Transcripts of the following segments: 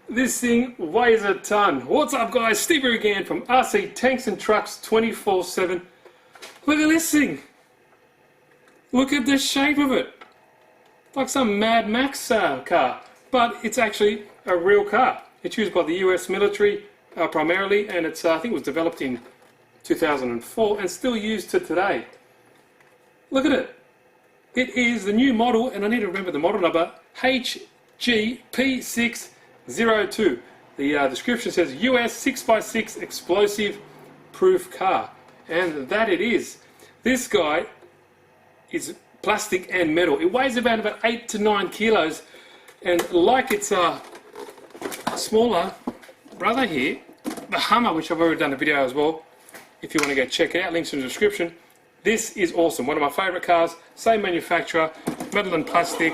This thing weighs a ton. What's up guys, Steve here again from RC Tanks and Trucks 24/7. Look at this thing. Look at the shape of it. Like some Mad Max car. But it's actually a real car. It's used by the US military primarily, and it's I think it was developed in 2004 and still used to today. Look at it. It is the new model, and I need to remember the model number, P602. The description says US 6x6 explosive proof car, and that it is. This guy is plastic and metal. It weighs about 8 to 9 kilos, and like its smaller brother here, the Hummer, which I've already done a video as well. If you want to go check it out, links in the description. This is awesome. One of my favourite cars. Same manufacturer, metal and plastic.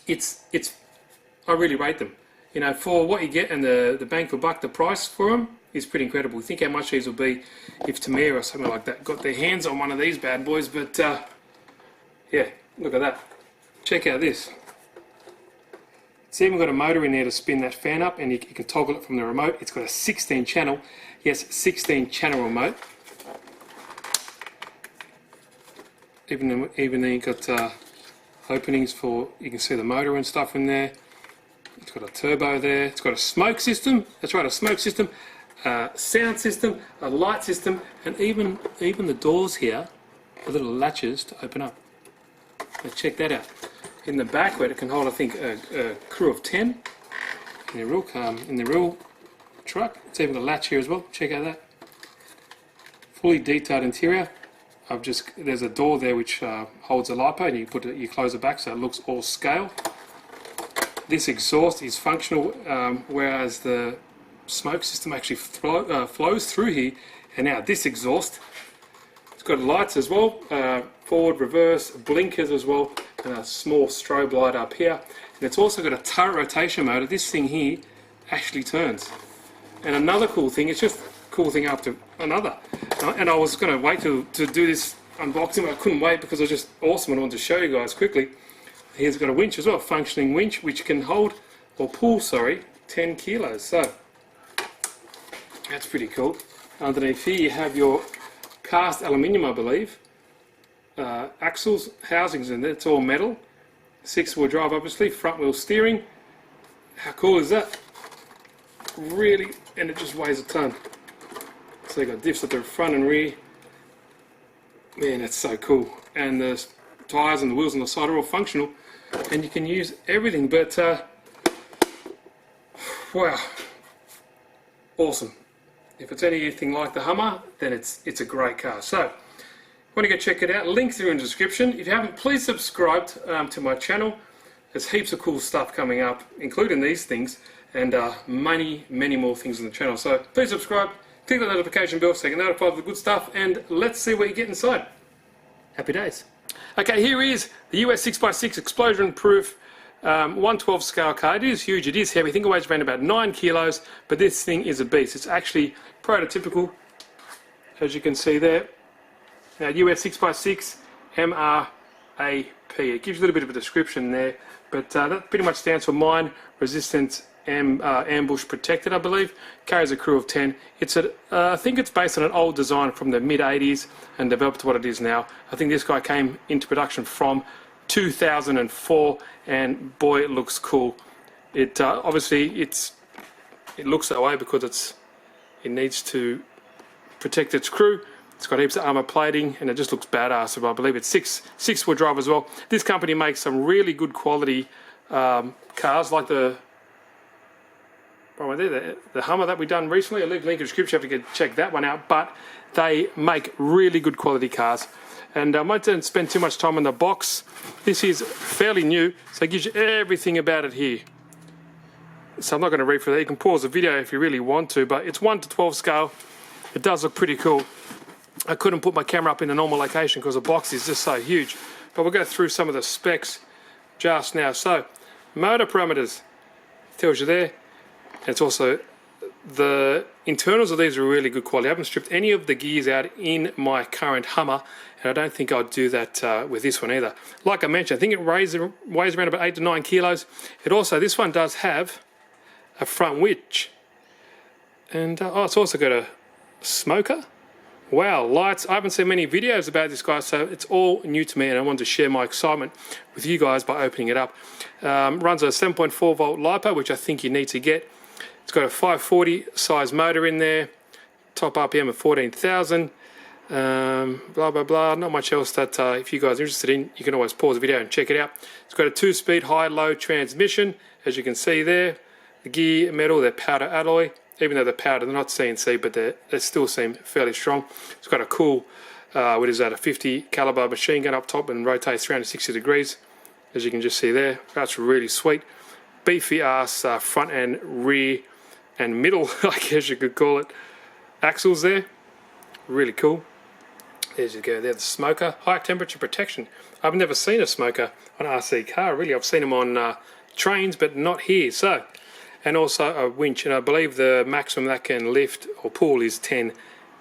I really rate them. You know, for what you get and the bang for buck, the price for them is pretty incredible. Think how much these will be if Tamir or something like that got their hands on one of these bad boys. But yeah, look at that. Check out this. It's even got a motor in there to spin that fan up, and you can toggle it from the remote. It's got a 16 channel, yes, 16 channel remote. Even then you've got openings for, you can see the motor and stuff in there. It's got a turbo there. It's got a smoke system. That's right, a smoke system, sound system, a light system, and even the doors here, the little latches to open up. So check that out. In the back, where it can hold, I think, a crew of 10. In the real truck, it's even a latch here as well. Check out that. Fully detailed interior. There's a door there which holds a LiPo, and you close it back so it looks all scale. This exhaust is functional, whereas the smoke system actually flows through here. And now this exhaust, it's got lights as well, forward, reverse, blinkers as well, and a small strobe light up here. And it's also got a turret rotation motor. This thing here actually turns. And another cool thing, it's just a cool thing after another. And I was going to wait to do this unboxing, but I couldn't wait because it was just awesome and I wanted to show you guys quickly. Here's got a winch as well, a functioning winch, which can hold, or pull, sorry, 10 kilos. So, that's pretty cool. Underneath here you have your cast aluminium, I believe. Axles, housings, and it's all metal. 6-wheel drive, obviously, front wheel steering. How cool is that? Really, and it just weighs a ton. So you've got diffs at the front and rear. Man, that's so cool. And the tyres and the wheels on the side are all functional, and you can use everything. But wow, awesome. If it's anything like the Hummer, then it's a great car. So, want to go check it out? Links are in the description. If you haven't, please subscribe to my channel. There's heaps of cool stuff coming up, including these things, and many more things on the channel. So please subscribe, click the notification bell so you get notified of the good stuff, and let's see what you get inside. Happy days. Okay, here is the US 6x6 explosion proof 1/12 scale car. It is huge, it is heavy. I think it weighs around about 9 kilos, but this thing is a beast. It's actually prototypical, as you can see there. Now, US 6x6 Mrap. It gives you a little bit of a description there, but that pretty much stands for mine resistant ambush protected, I believe. Carries a crew of 10. I think it's based on an old design from the mid-80s and developed to what it is now. I think this guy came into production from 2004, and boy, it looks cool. It obviously it looks that way because it needs to protect its crew. It's got heaps of armor plating, and it just looks badass. So I believe it's six-wheel drive as well. This company makes some really good quality cars, like the Hummer that we've done recently. I'll leave a link in the description if you can check that one out. But they make really good quality cars. And I won't spend too much time on the box. This is fairly new, so it gives you everything about it here. So I'm not going to read through that. You can pause the video if you really want to, but it's 1/12 scale. It does look pretty cool. I couldn't put my camera up in a normal location because the box is just so huge. But we'll go through some of the specs just now. So, motor parameters, tells you there. And it's also, the internals of these are really good quality. I haven't stripped any of the gears out in my current Hummer, and I don't think I'll do that with this one either. Like I mentioned, I think it weighs around about 8 to 9 kilos. It also, this one does have a front winch. And oh, it's also got a smoker. Wow, lights. I haven't seen many videos about this guy, so it's all new to me, and I wanted to share my excitement with you guys by opening it up. Runs a 7.4 volt LiPo, which I think you need to get. It's got a 540 size motor in there, top RPM of 14,000. Blah blah blah. Not much else that if you guys are interested in, you can always pause the video and check it out. It's got a 2-speed high-low transmission, as you can see there. The gear metal, they're powder alloy. Even though they're powder, they're not CNC, but they still seem fairly strong. It's got a cool, what is that, a 50 caliber machine gun up top and rotates 360 degrees, as you can just see there. That's really sweet. Beefy ass front and rear and middle, I guess you could call it, axles there. Really cool. There you go, there's the smoker. High temperature protection. I've never seen a smoker on an RC car, really. I've seen them on trains, but not here. So, and also a winch, and I believe the maximum that can lift or pull is 10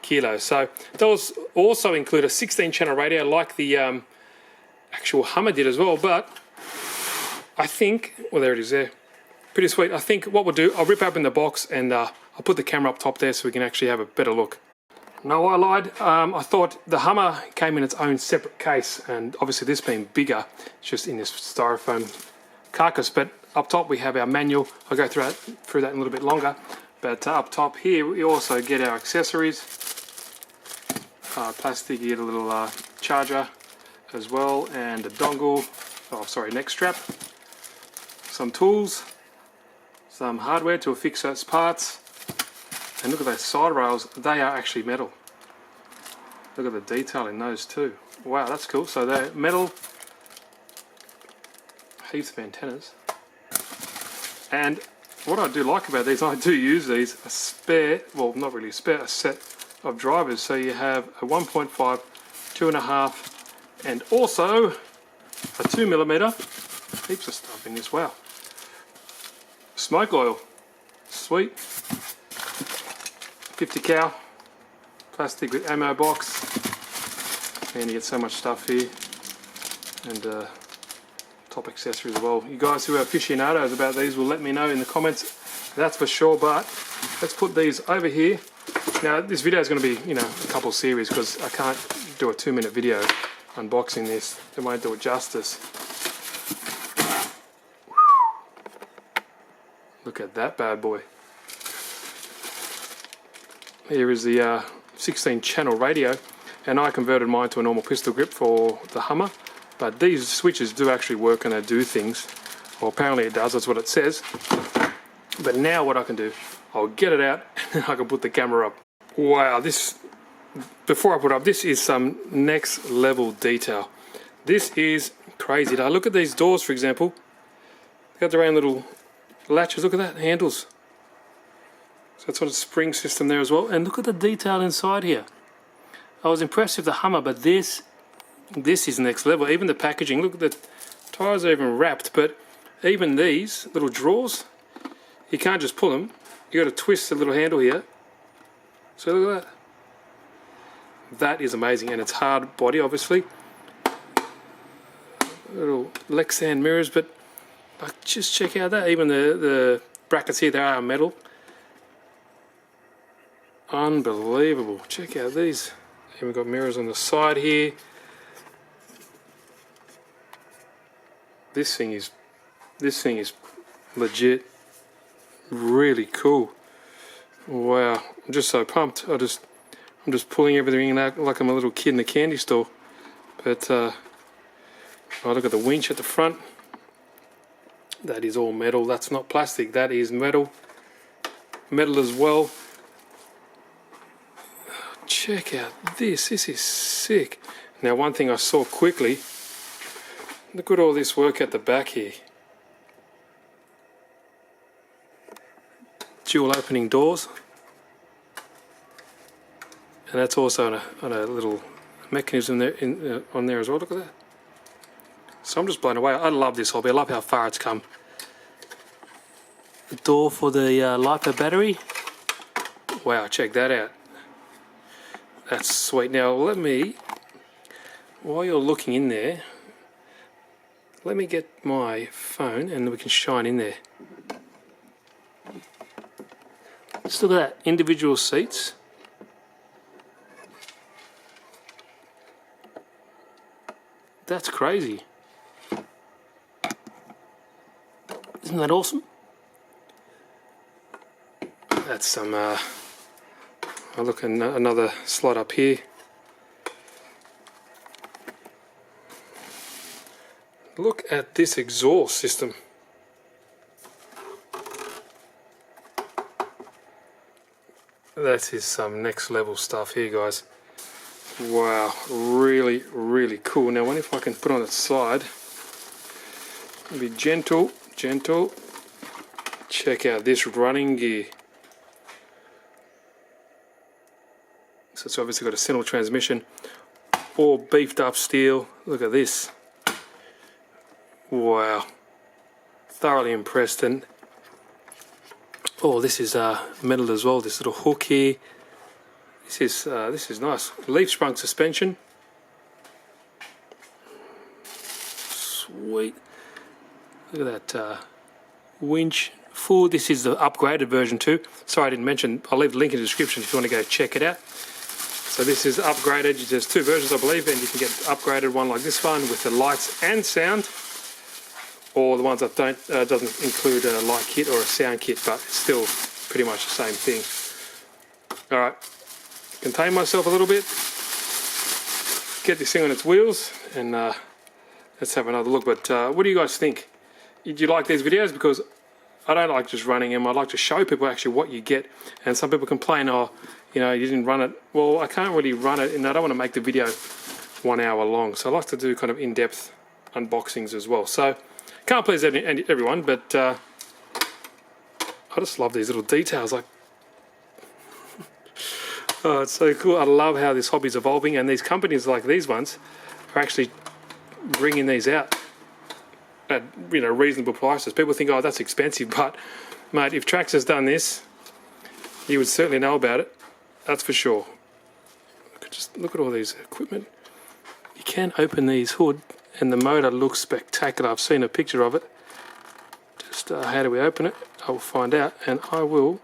kilos. So those also include a 16-channel radio like the actual Hummer did as well, but I think, well, there it is there. Pretty sweet. I think what we'll do, I'll rip open the box and I'll put the camera up top there so we can actually have a better look. No, I lied. I thought the Hummer came in its own separate case, and obviously this being bigger, it's just in this styrofoam carcass, but up top we have our manual. I'll go through that in a little bit longer, but up top here we also get our accessories. Plastic, you get a little charger as well, and a dongle, oh sorry, neck strap, some tools, some hardware to affix those parts, and look at those side rails, they are actually metal. Look at the detail in those too. Wow, that's cool. So they're metal, heaps of antennas. And what I do like about these, I do use these, a spare, well not really a spare, a set of drivers. So you have a 1.5, 2.5, and also a 2mm. Heaps of stuff in this, wow. Smoke oil, sweet. 50 cal, plastic with ammo box, and you get so much stuff here. And top accessories as well. You guys who are aficionados about these will let me know in the comments, that's for sure. But let's put these over here. Now this video is going to be, you know, a couple series because I can't do a 2-minute video unboxing this. It won't do it justice. Look at that bad boy. Here is the 16-channel radio, and I converted mine to a normal pistol grip for the Hummer. But these switches do actually work and they do things. Well, apparently it does, that's what it says. But now what I can do, I'll get it out and I can put the camera up. Wow, this, before I put it up, this is some next level detail. This is crazy. Now look at these doors, for example. They've got their own little latches, look at that, handles. So that's got a spring system there as well. And look at the detail inside here. I was impressed with the Hummer, but this is next level. Even the packaging, look at the tyres are even wrapped, but even these little drawers, you can't just pull them. You got to twist the little handle here. So look at that. That is amazing, and it's hard body, obviously. Little Lexan mirrors, but just check out that. Even the brackets here, they are metal. Unbelievable. Check out these. Even got mirrors on the side here. This thing is legit, really cool. Wow, I'm just so pumped. I'm just pulling everything out like I'm a little kid in a candy store. But oh, look at the winch at the front. That is all metal. That's not plastic. That is metal. Metal as well. Check out this. This is sick. Now, one thing I saw quickly. Look at all this work at the back here. Dual opening doors. And that's also on a little mechanism there on there as well. Look at that. So I'm just blown away. I love this hobby. I love how far it's come. The door for the LiPo battery. Wow, check that out. That's sweet. Now let me, while you're looking in there, let me get my phone and we can shine in there. Just look at that, individual seats. That's crazy. Isn't that awesome? That's some, oh look, another slot up here. Look at this exhaust system. That is some next level stuff here, guys. Wow, really, really cool. Now, I wonder if I can put on its side. Be gentle, gentle. Check out this running gear. So it's obviously got a single transmission, all beefed up steel. Look at this. Wow, thoroughly impressed. And oh, this is metal as well. This little hook here. This is nice. Leaf sprung suspension. Sweet. Look at that winch. Full. This is the upgraded version too. Sorry I didn't mention. I'll leave the link in the description if you want to go check it out. So this is upgraded. There's two versions, I believe, and you can get upgraded one like this one with the lights and sound, or the ones that doesn't include a light kit or a sound kit, but it's still pretty much the same thing. All right, contain myself a little bit. Get this thing on its wheels, and let's have another look. But what do you guys think? Do you like these videos? Because I don't like just running them. I like to show people actually what you get. And some people complain, oh, you know, you didn't run it. Well, I can't really run it, and I don't want to make the video 1 hour long. So I like to do kind of in-depth unboxings as well. So can't please everyone, but I just love these little details. Like, oh, it's so cool. I love how this hobby is evolving, and these companies like these ones are actually bringing these out at, you know, reasonable prices. People think, oh, that's expensive, but mate, if Trax has done this, you would certainly know about it. That's for sure. Just look at all these equipment. You can open these hood, and the motor looks spectacular. I've seen a picture of it. Just how do we open it? I will find out, and I will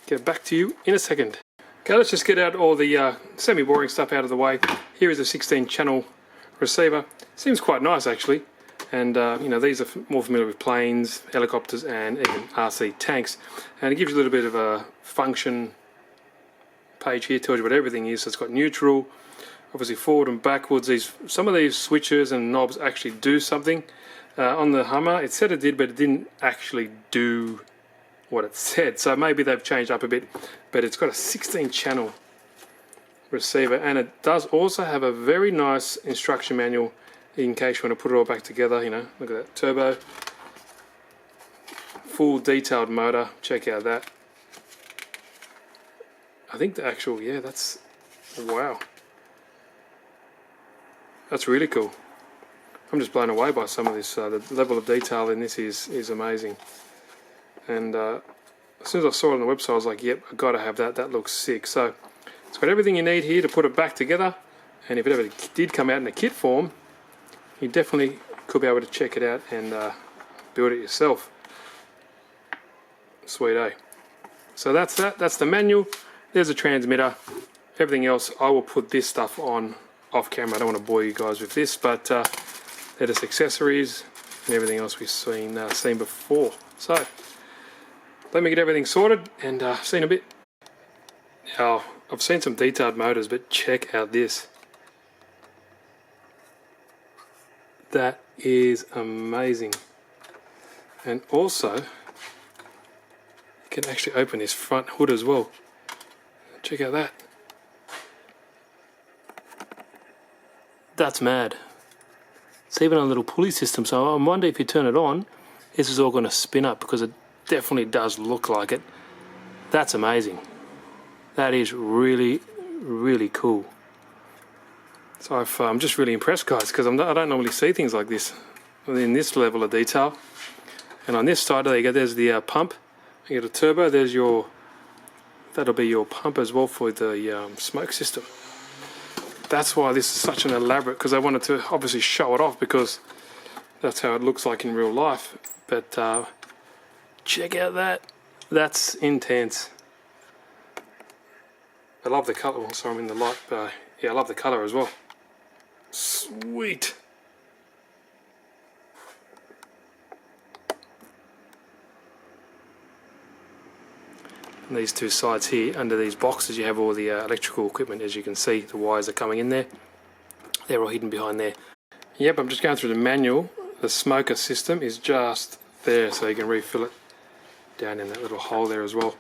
get back to you in a second. Okay, let's just get out all the semi-boring stuff out of the way. Here is a 16-channel receiver. Seems quite nice, actually. And you know, these are more familiar with planes, helicopters, and even RC tanks. And it gives you a little bit of a function page here. Tells you what everything is. So it's got neutral, obviously forward and backwards. Some of these switches and knobs actually do something. On the Hummer, it said it did, but it didn't actually do what it said. So maybe they've changed up a bit. But it's got a 16-channel receiver, and it does also have a very nice instruction manual in case you want to put it all back together. You know, look at that turbo, full detailed motor. Check out that. I think the actual, yeah, that's, wow, that's really cool. I'm just blown away by some of this. The level of detail in this is amazing. And as soon as I saw it on the website, I was like, yep, I've got to have that. That looks sick. So it's got everything you need here to put it back together. And if it ever did come out in a kit form, you definitely could be able to check it out and build it yourself. Sweet, eh? So that's that. That's the manual. There's a transmitter. Everything else, I will put this stuff on off camera. I don't want to bore you guys with this, but they're just accessories and everything else we've seen before. So let me get everything sorted and see in a bit. Now, I've seen some detailed motors, but check out this. That is amazing. And also, you can actually open this front hood as well. Check out that. That's mad. It's even a little pulley system, so I wonder if you turn it on, this is all going to spin up, because it definitely does look like it. That's amazing. That is really, really cool. So I'm just really impressed, guys, because I don't normally see things like this in this level of detail. And on this side, there you go, there's the pump. You get a turbo, there's your, that'll be your pump as well for the smoke system. That's why this is such an elaborate, because I wanted to obviously show it off, because that's how it looks like in real life. But check out that. That's intense. I love the colour. Well, sorry, I'm in the light, but yeah, I love the colour as well. Sweet. And these two sides here, under these boxes, you have all the electrical equipment. As you can see, the wires are coming in there. They're all hidden behind there. Yep, I'm just going through the manual. The smoker system is just there, so you can refill it down in that little hole there as well.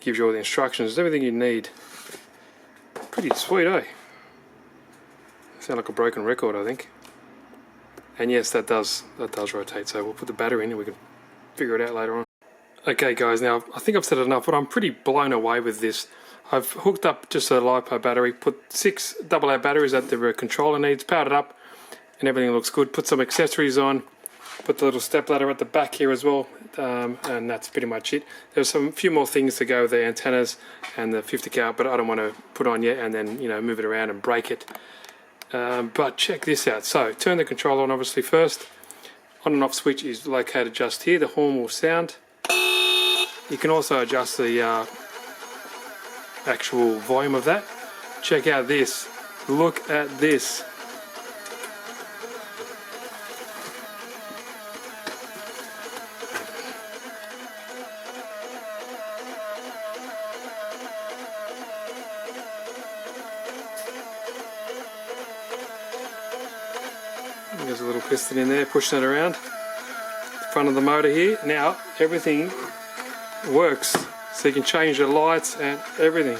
Gives you all the instructions, everything you need. Pretty sweet, eh? Sound like a broken record, I think. And yes, that does rotate, so we'll put the battery in and we can figure it out later on. Okay guys, now I think I've said enough, but I'm pretty blown away with this. I've hooked up just a LiPo battery, put 6 AA batteries that the controller needs, powered it up, and everything looks good. Put some accessories on, put the little step ladder at the back here as well, and that's pretty much it. There's a few more things to go with the antennas and the 50 cal, but I don't want to put on yet and then, you know, move it around and break it. But check this out. So turn the controller on obviously first. On and off switch is located just here. The horn will sound. You can also adjust the actual volume of that. Check out this. Look at this. There's a little piston in there pushing it around. The front of the motor here. Now everything works, so you can change the lights and everything.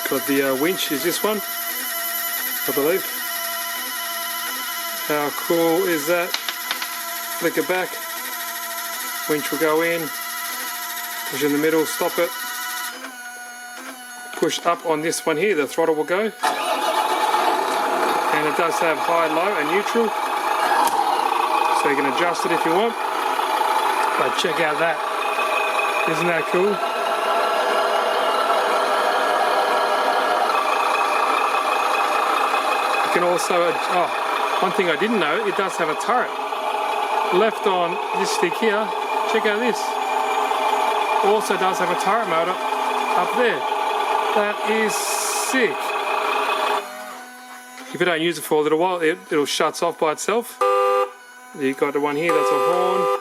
Got the winch, is this one, I believe. How cool is that? Flick it back, winch will go in, push in the middle, stop it. Push up on this one here, the throttle will go. And it does have high, low and neutral. So you can adjust it if you want. But check out that. Isn't that cool? You can also, one thing I didn't know, it does have a turret. Left on this stick here, check out this. Also does have a turret motor up there. That is sick. If you don't use it for a little while, it'll shut off by itself. You've got the one here, that's a horn.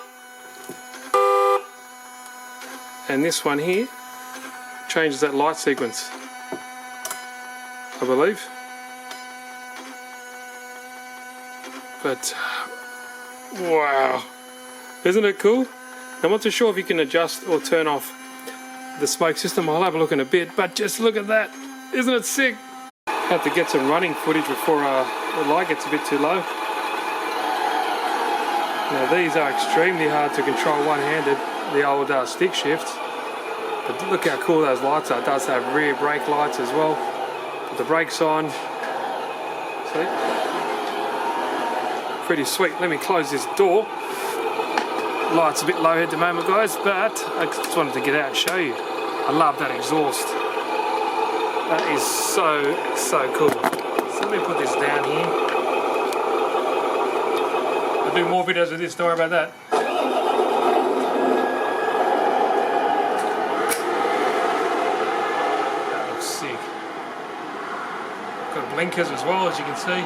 And this one here changes that light sequence, I believe. But, wow. Isn't it cool? I'm not too sure if you can adjust or turn off the smoke system. I'll have a look in a bit, but just look at that. Isn't it sick? Have to get some running footage before the light gets a bit too low. Now these are extremely hard to control one-handed, the old stick shifts. But look how cool those lights are. It does have rear brake lights as well. Put the brakes on. See? Pretty sweet. Let me close this door. Light's a bit low at the moment, guys, but I just wanted to get out and show you. I love that exhaust. That is so cool. So let me put this down here. I'll do more videos of this, don't worry about that. That looks sick. Got blinkers as well, as you can see.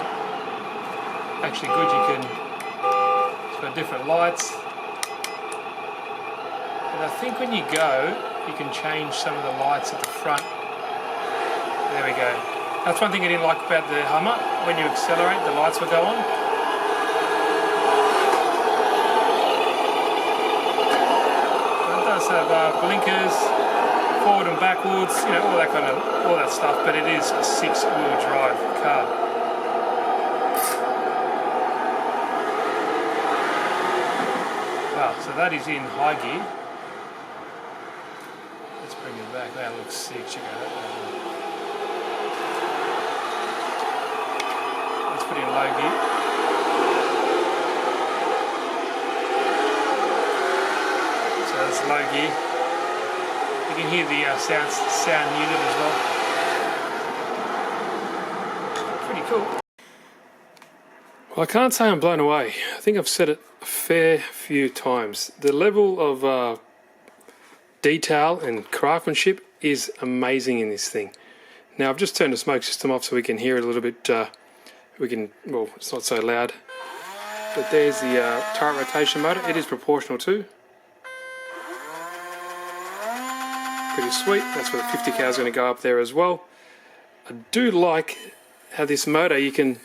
Actually good, it's got different lights. And I think when you go, you can change some of the lights at the front. There we go. That's one thing I didn't like about the Hummer. When you accelerate, the lights will go on. It does have blinkers, forward and backwards, you know, all that stuff. But it is a 6-wheel drive car. Wow, so that is in high gear. Let's bring it back. That looks sick. Check out that. Let's put it in low gear. So that's low gear. You can hear the sound unit as well. cool. Well, I can't say I'm blown away. I think I've said it a fair few times. The level of detail and craftsmanship is amazing in this thing. Now I've just turned the smoke system off so we can hear it a little bit. Well, it's not so loud. But there's the turret rotation motor. It is proportional too. Pretty sweet. That's where the 50 cal is going to go up there as well. I do like how this motor, you can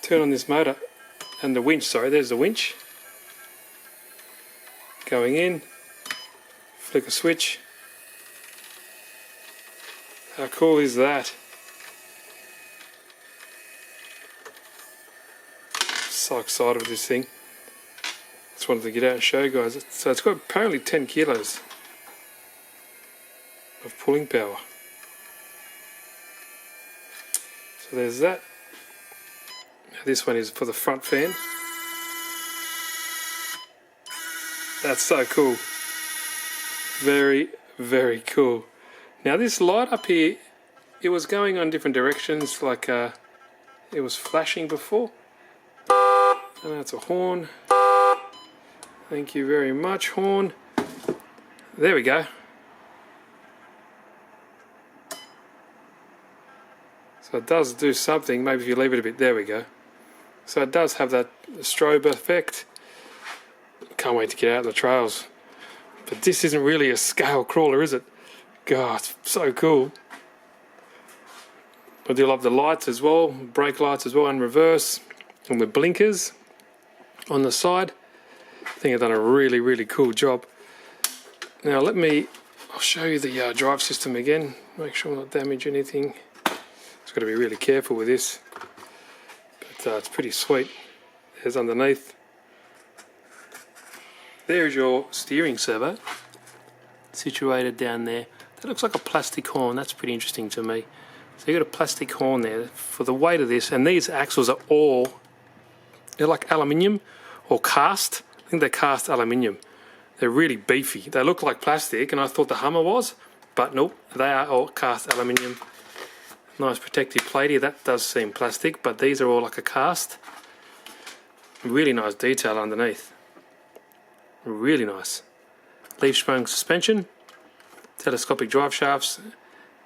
turn on this motor and the winch, sorry, there's the winch. Going in, flick a switch. How cool is that? So excited with this thing. Just wanted to get out and show you guys. So it's got apparently 10 kilos of pulling power. So there's that. This one is for the front fan. That's so cool. Very, very cool. Now this light up here, it was going on different directions, like it was flashing before. And that's a horn. Thank you very much, horn. There we go. So it does do something, maybe if you leave it a bit, there we go. So it does have that strobe effect. Can't wait to get out on the trails. But this isn't really a scale crawler, is it? God, it's so cool. I do love the lights as well, brake lights as well, and reverse, and with blinkers on the side. I think I've done a really, really cool job. Now I'll show you the drive system again, make sure not damage anything. Just got to be really careful with this. But it's pretty sweet. There's underneath. There's your steering servo, situated down there. That looks like a plastic horn. That's pretty interesting to me. So you've got a plastic horn there for the weight of this, and these axles are they're like aluminium or cast. I think they're cast aluminium. They're really beefy. They look like plastic, and I thought the Hummer was, but nope, they are all cast aluminium. Nice protective plate here. That does seem plastic, but these are all like a cast. Really nice detail underneath. Really nice. Leaf sprung suspension. Telescopic drive shafts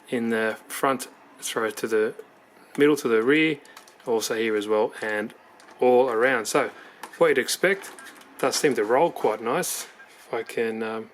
in the front, throw to the middle to the rear, also here as well, and all around. So what you'd expect, does seem to roll quite nice. If I can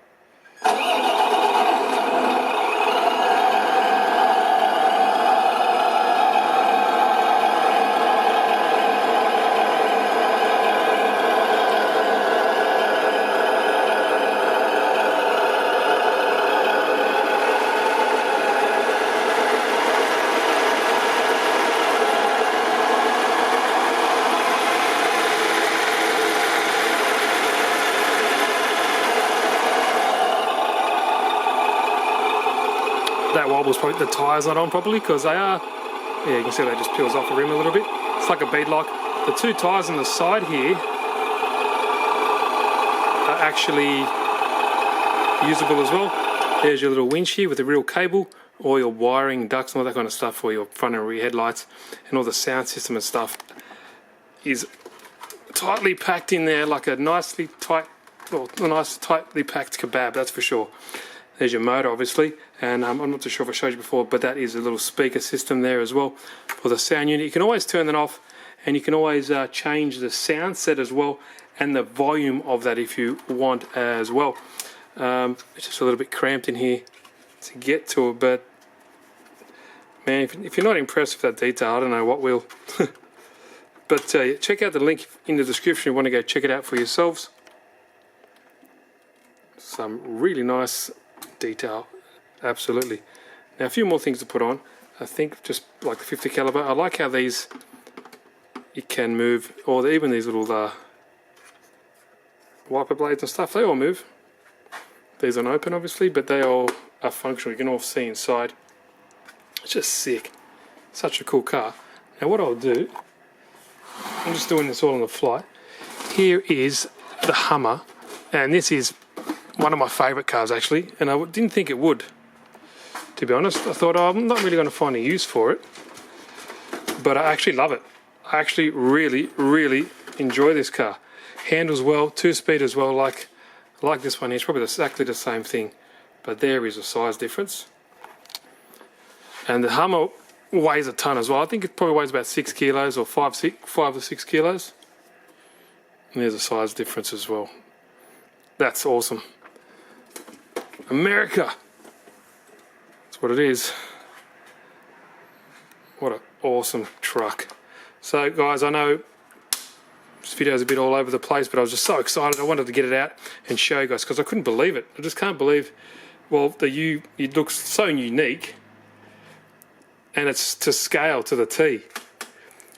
that wobble's probably the tyres not on properly, because they are, yeah, you can see that just peels off the rim a little bit. It's like a bead lock. The two tyres on the side here are actually usable as well. There's your little winch here with a real cable, all your wiring, ducts and all that kind of stuff for your front and rear headlights, and all the sound system and stuff is tightly packed in there like a nicely tight, well, a nice tightly packed kebab, that's for sure. There's your motor obviously, and I'm not too sure if I showed you before, but that is a little speaker system there as well for the sound unit. You can always turn that off, and you can always change the sound set as well, and the volume of that if you want as well. It's just a little bit cramped in here to get to it, but man, if you're not impressed with that detail, I don't know what will. But check out the link in the description if you want to go check it out for yourselves. Some really nice detail, absolutely. Now a few more things to put on. I think just like the 50 caliber, I like how these, you can move, or even these little wiper blades and stuff, they all move. These aren't open obviously, but they all are functional. You can all see inside. It's just sick. Such a cool car. Now what I'll do, I'm just doing this all on the fly. Here is the Hummer, and this is one of my favourite cars actually, and I didn't think it would, to be honest. I thought, oh, I'm not really going to find a use for it, but I actually love it. I actually really enjoy this car. Handles well, 2-speed as well, like this one here. It's probably exactly the same thing, but there is a size difference. And the Hummer weighs a ton as well. I think it probably weighs about 6 kilos or 5 or 6 kilos. And there's a size difference as well. That's awesome. America. That's what it is. What an awesome truck. So guys, I know this video is a bit all over the place, but I was just so excited. I wanted to get it out and show you guys because I couldn't believe it. I just can't believe, well, it looks so unique and it's to scale to the T.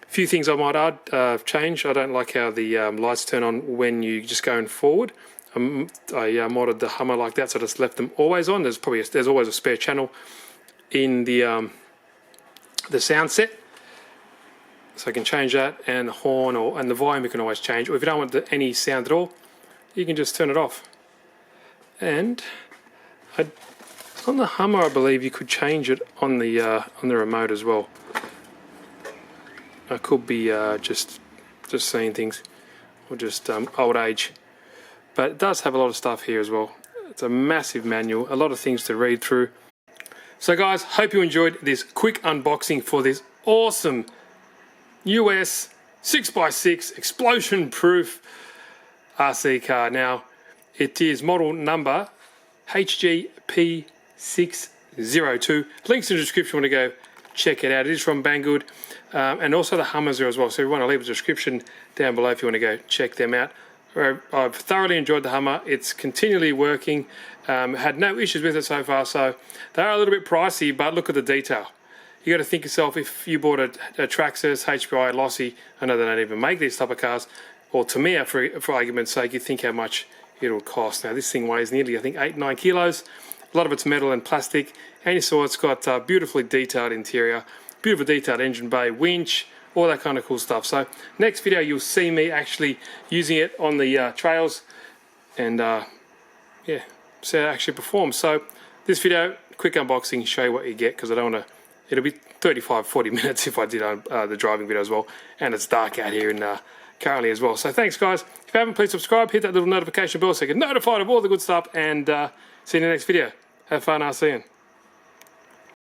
A few things I might add, change. I don't like how the lights turn on when you just going forward. I modded the Hummer like that, so I just left them always on. There's always a spare channel in the sound set, so I can change that, and the horn and the volume you can always change. Or if you don't want any sound at all, you can just turn it off. And on the Hummer, I believe you could change it on the remote as well. I could be just seeing things, or just old age. But it does have a lot of stuff here as well. It's a massive manual, a lot of things to read through. So guys, hope you enjoyed this quick unboxing for this awesome US 6x6 explosion-proof RC car. Now, it is model number HG-P602. Links in the description when you go check it out. It is from Banggood, and also the Hummers are as well. So everyone, I'll leave a description down below if you want to go check them out. I've thoroughly enjoyed the Hummer. It's continually working. Had no issues with it so far. So they are a little bit pricey, but look at the detail. You got to think yourself, if you bought a Traxxas, HPI, Lossy, I know they don't even make these type of cars, or Tamiya for argument's sake, you think how much it'll cost. Now this thing weighs nearly, I think, 8-9 kilos. A lot of it's metal and plastic, and you saw it's got beautifully detailed interior, beautiful detailed engine bay, winch, all that kind of cool stuff. So next video you'll see me actually using it on the trails, and yeah, see how it actually performs. So this video, quick unboxing, show you what you get, because I don't want to, it'll be 35-40 minutes if I did the driving video as well, and it's dark out here in currently as well. So thanks guys. If you haven't, please subscribe, hit that little notification bell so you get notified of all the good stuff, and see you in the next video. Have fun, RCing.